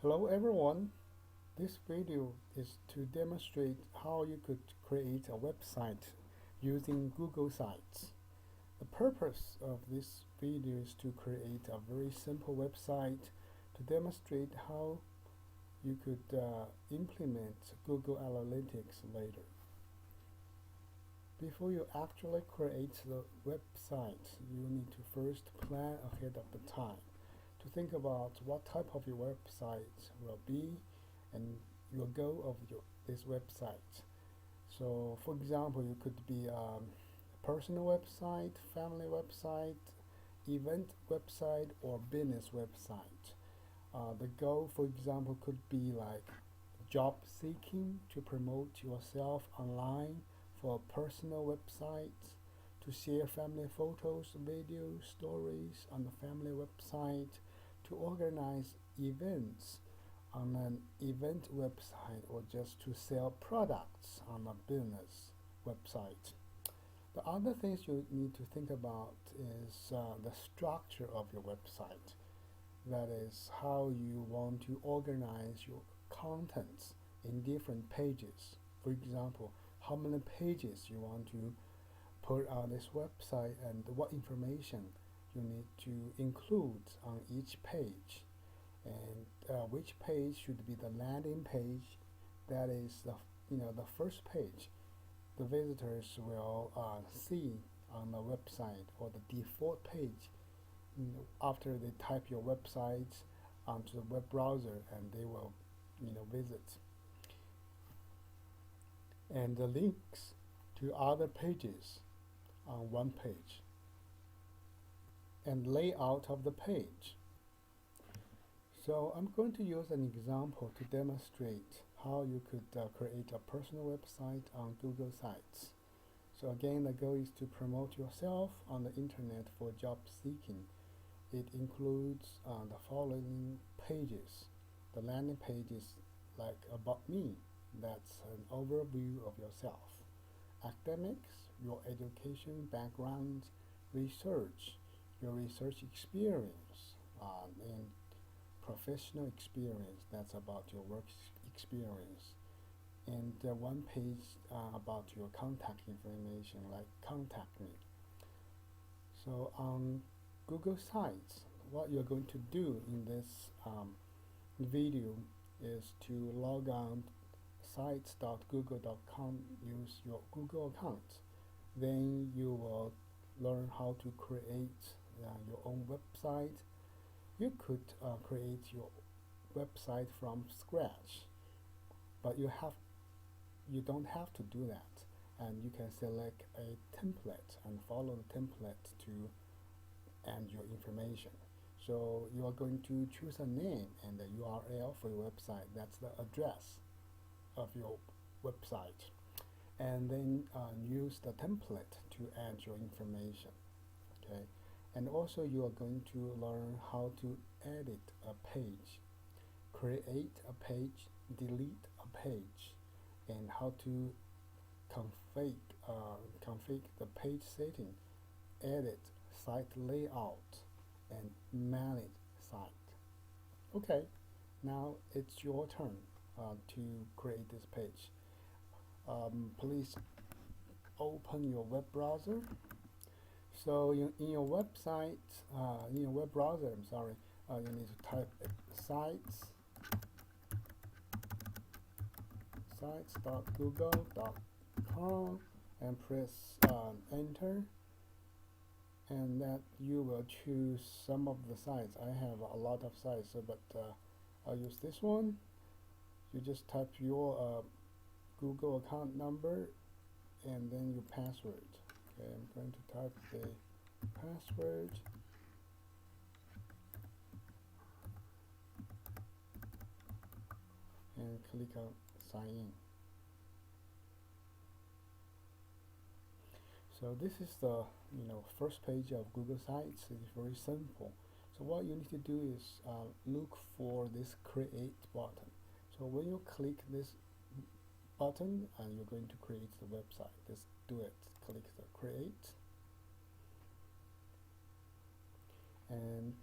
Hello everyone, this video is to demonstrate how you could create a website using Google Sites. The purpose of this video is to create a very simple website to demonstrate how you could implement Google Analytics later. Before you actually create the website, you need to first plan ahead of the time to think about what type of your website will be and your goal of this website. So for example, you could be a personal website, family website, event website, or business website. The goal, for example, could be like job seeking to promote yourself online for a personal website, to share family photos, videos, stories on the family website, to organize events on an event website, or just to sell products on a business website. The other things you need to think about is the structure of your website. That is how you want to organize your contents in different pages. For example, how many pages you want to put on this website and what information you need to include on each page, and which page should be the landing page. That is the first page the visitors will see on the website, or the default page after they type your website onto the web browser and they will visit, and the links to other pages on one page, and layout of the page. So I'm going to use an example to demonstrate how you could create a personal website on Google Sites. So again, the goal is to promote yourself on the internet for job seeking. It includes the following pages. The landing page is like about me. That's an overview of yourself. Academics, your education background, research, your research experience, and professional experience. That's about your work experience. And one page about your contact information, like contact me. So on Google Sites, what you're going to do in this video is to log on sites.google.com, use your Google account. Then you will learn how to create your own website. You could create your website from scratch, but you don't have to do that, and you can select a template and follow the template to and your information. So you are going to choose a name and the URL for your website. That's the address of your website, and then use the template to add your information. Okay, and also you are going to learn how to edit a page, create a page, delete a page, and how to config the page setting, edit site layout, and manage site. Okay, now it's your turn to create this page. Please open your web browser. So in your website, in your web browser, I'm sorry, you need to type sites.google.com and press enter, and that you will choose some of the sites. I have a lot of sites, but I'll use this one. You just type your Google account number and then your password. Okay, I'm going to type the password, and click on sign in. So this is the first page of Google Sites. It's very simple. So what you need to do is look for this create button. So when you click this button, and you're going to create the website, just do it. Click the create, and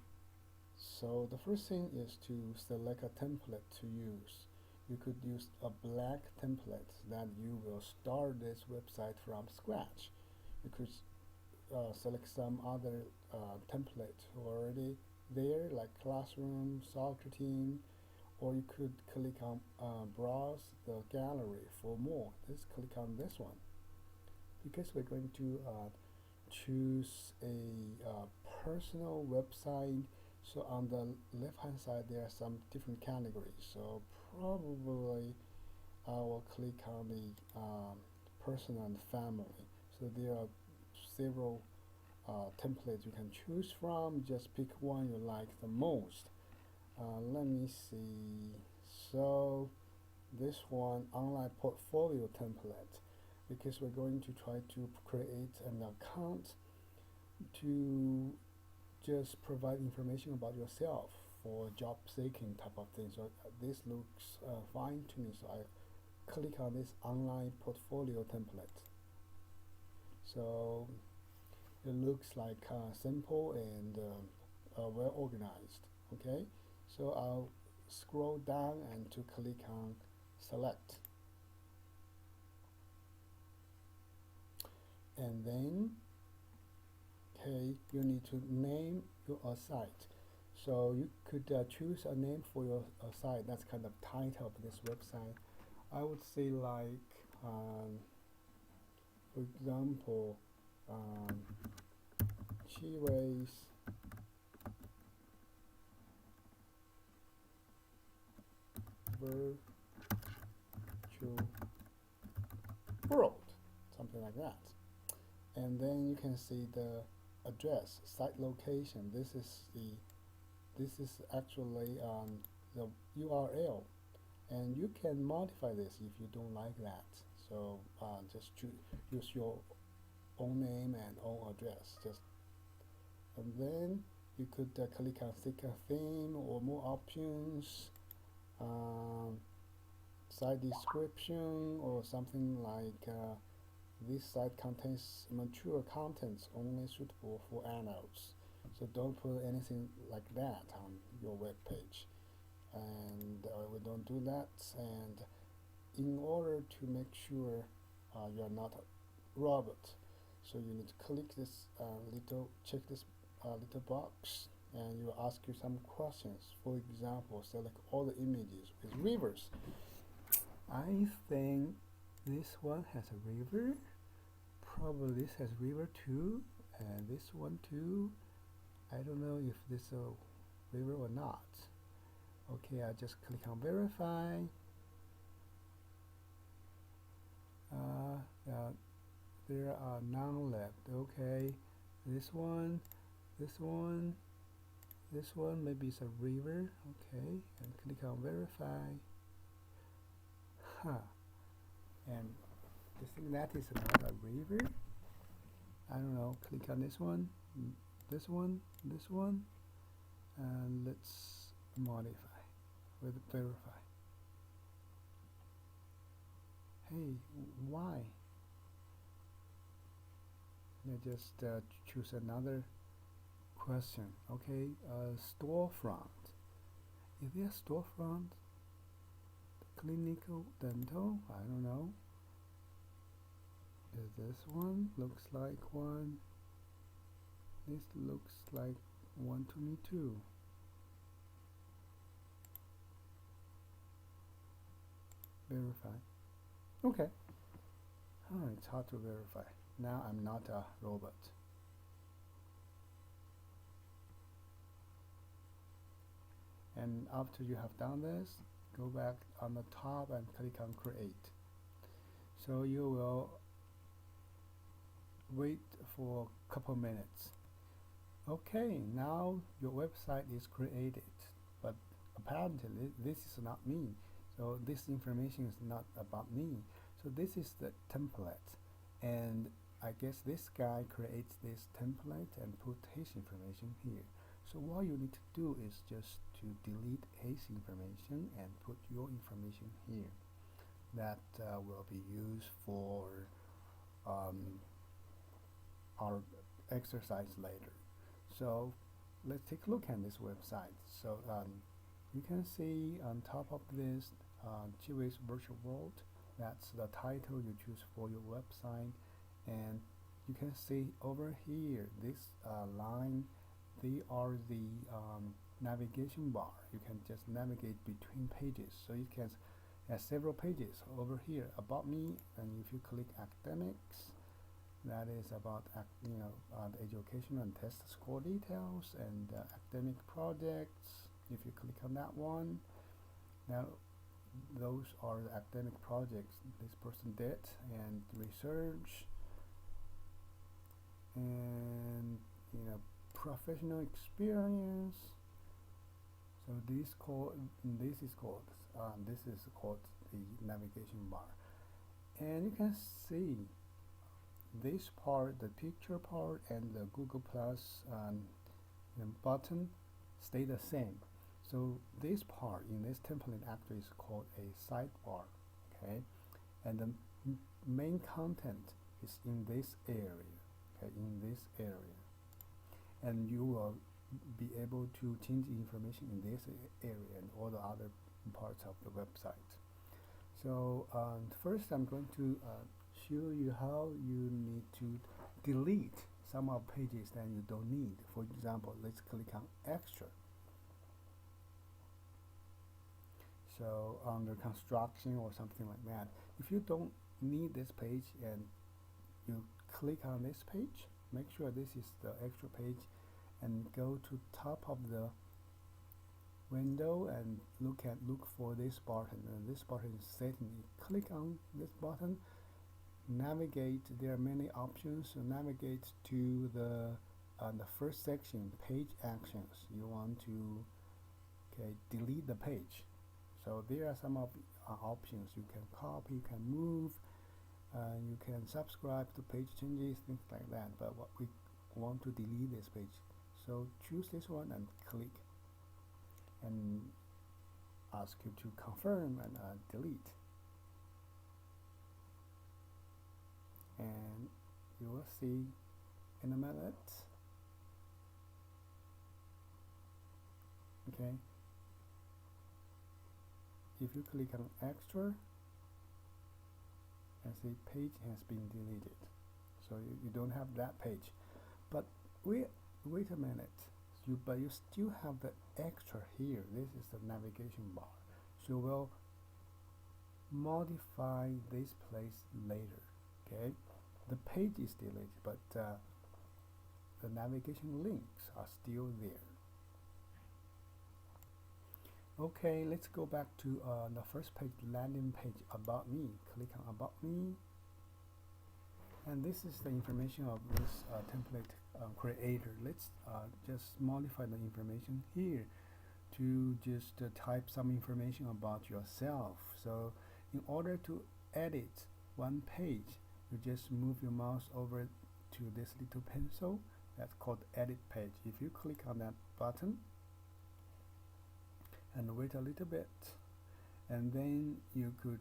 So the first thing is to select a template to use. You could use a black template that you will start this website from scratch. You could select some other template already there, like classroom, soccer team, or you could click on browse the gallery for more. Just click on this one because we're going to choose a personal website. So on the left hand side there are some different categories, so probably I will click on the personal and family. So there are several templates you can choose from. Just pick one you like the most. Let me see. So this one, online portfolio template, because we're going to try to create an account to just provide information about yourself for job seeking type of thing. So this looks fine to me, so I click on this online portfolio template. So it looks like simple and well organized. Okay, so I'll scroll down and to click on select, and then okay, you need to name your site. So you could choose a name for your site. That's kind of title of this website. I would say like for example Chiwei's virtual world, something like that. And then you can see the address, site location. This is actually the URL, and you can modify this if you don't like that. So just use your own name and own address. And then you could click on seek a theme or more options, site description, or something like this site contains mature contents only suitable for adults. So don't put anything like that on your web page. And we don't do that. And in order to make sure you're not a robot, so you need to click this check this little box, and you ask you some questions. For example, select all the images with rivers. I think this one has a river. Probably this has river too, and this one too. I don't know if this is a river or not. Okay, I just click on verify. There are none left. Okay, this one, this one, this one, maybe it's a river. Okay, and click on verify. And you think that is not a river? I don't know. Click on this one, this one, this one, and let's modify with verify. Hey, why? Let me just choose another question. Okay, storefront. Is there a storefront? Clinical, dental? I don't know. Is this one? Looks like one. This looks like one to me too. Verify. Okay. Oh, it's hard to verify. Now I'm not a robot. And after you have done this, go back on the top and click on create. So you will wait for a couple minutes. Okay, now your website is created, but apparently this is not me. So this information is not about me. So this is the template, and I guess this guy creates this template and put his information here. So what you need to do is just to delete his information and put your information here. That will be used for our exercise later. So let's take a look at this website. So you can see on top of this GWS Virtual World, that's the title you choose for your website, and you can see over here this line, they are the navigation bar. You can just navigate between pages, so you can have several pages over here about me, and if you click academics, that is about the education and test score details and academic projects. If you click on that one, now those are the academic projects this person did and research, and professional experience. So this is called the navigation bar, and you can see this part, the picture part, and the Google Plus button stay the same. So this part in this template actually is called a sidebar, okay, and the main content is in this area, okay, and you will be able to change information in this area and all the other parts of the website. So first I'm going to show you how you need to delete some of pages that you don't need. For example, let's click on extra. So under construction or something like that, if you don't need this page and you click on this page, make sure this is the extra page, and go to top of the window and look for this button, and this button is setting. Click on this button, navigate. There are many options. So navigate to the first section, page actions. You want to delete the page. So there are some of options. You can copy, you can move, you can subscribe to page changes, things like that. But what we want to delete this page. So choose this one and click, and ask you to confirm and delete. And you will see in a minute. Okay. If you click on extra, and see page has been deleted, so you don't have that page. But wait a minute, but you still have the extra here. This is the navigation bar, so we'll modify this place later. Okay, the page is deleted, but the navigation links are still there. Okay, let's go back to the first page, landing page, about me. Click on about me, and this is the information of this template creator. Let's just modify the information here to just type some information about yourself. So in order to edit one page, you just move your mouse over to this little pencil that's called edit page. If you click on that button and wait a little bit, and then you could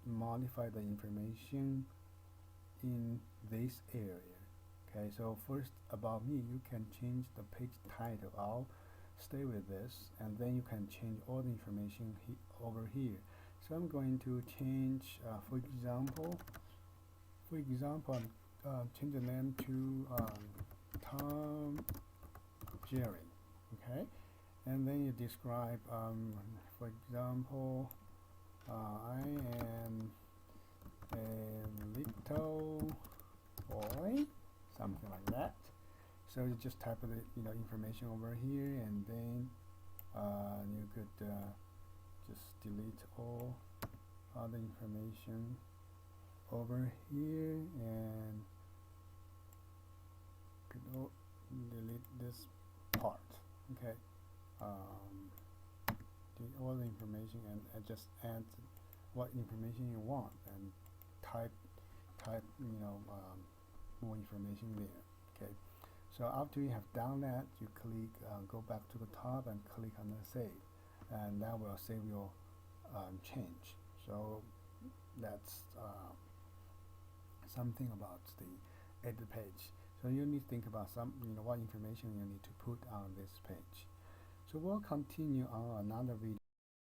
modify the information in this area. Okay, so first about me, you can change the page title. I'll stay with this, and then you can change all the information over here. So I'm going to change for example change the name to Tom Jerry. Okay, and then you describe for example I am a little boy, something like that. So you just type the information over here, and then you could just delete all other information over here, and could delete this part. Okay, delete all the information, and just add what information you want, and type more information there. Okay, so after you have done that, you click go back to the top and click on the save, and that will save your change. So that's something about the edit page. So you need to think about what information you need to put on this page. So we'll continue on another video.